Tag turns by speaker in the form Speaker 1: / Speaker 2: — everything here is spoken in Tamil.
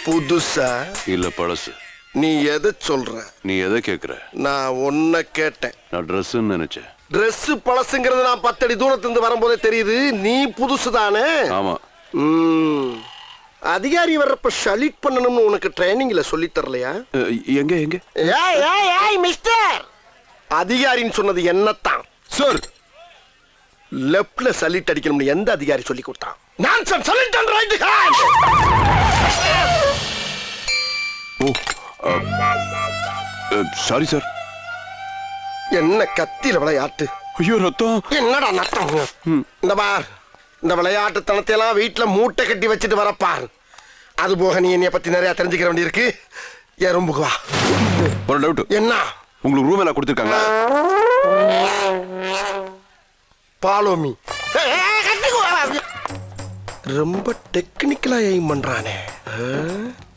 Speaker 1: புதுசா
Speaker 2: இல்ல பழசு.
Speaker 1: நீ எதை சொல்ற?
Speaker 2: நீ எதை கேக்குற?
Speaker 1: நான் ஒன்ன கேட்டேன்.
Speaker 2: நான் ட்ரெஸ்ன்னு நினைச்சேன்.
Speaker 1: ட்ரெஸ் பழசுங்கிறது நான் 10 அடி தூரத்திலிருந்து வரும்போதே தெரியுது. நீ புதுசு தானே?
Speaker 2: ஆமா.
Speaker 1: அதிகாரி வர்றப்ப ஷலிட் பண்ணணும்னு உனக்கு ட்ரைனிங்ல சொல்லி தரலையா?
Speaker 2: எங்க எங்க?
Speaker 1: ஏய் மிஸ்டர், அதிகாரின்னு சொன்னது என்னத்தான்
Speaker 2: சார்.
Speaker 1: லெஃப்ட்ல சலிட் அடிக்கணும்னு எந்த அதிகாரி சொல்லி கொடுத்தான்? Nonsense. Solid and right hand.
Speaker 2: Oh sorry sir.
Speaker 1: என்ன கத்திர விளையாட்டு?
Speaker 2: ஐயோ ரத்தம்.
Speaker 1: என்னடா நட்டம்? இந்த பார், இந்த விளையாட்டுத்தனத்தை எல்லாம் வீட்டுல மூட்டை கட்டி வச்சுட்டு வரப்பார். அது போக நீ என்னைய பத்தி நிறைய தெரிஞ்சுக்கிற வேண்டி இருக்கு. என் ரூமுக்கு வா.
Speaker 2: ஒரு டவுட்.
Speaker 1: என்ன?
Speaker 2: உங்களுக்கு ரூம் எல்லாம் கொடுத்துருக்காங்களா?
Speaker 1: பாலோமி. ரொம்ப டெக்னிக்கலா எய்ம் பண்றானே.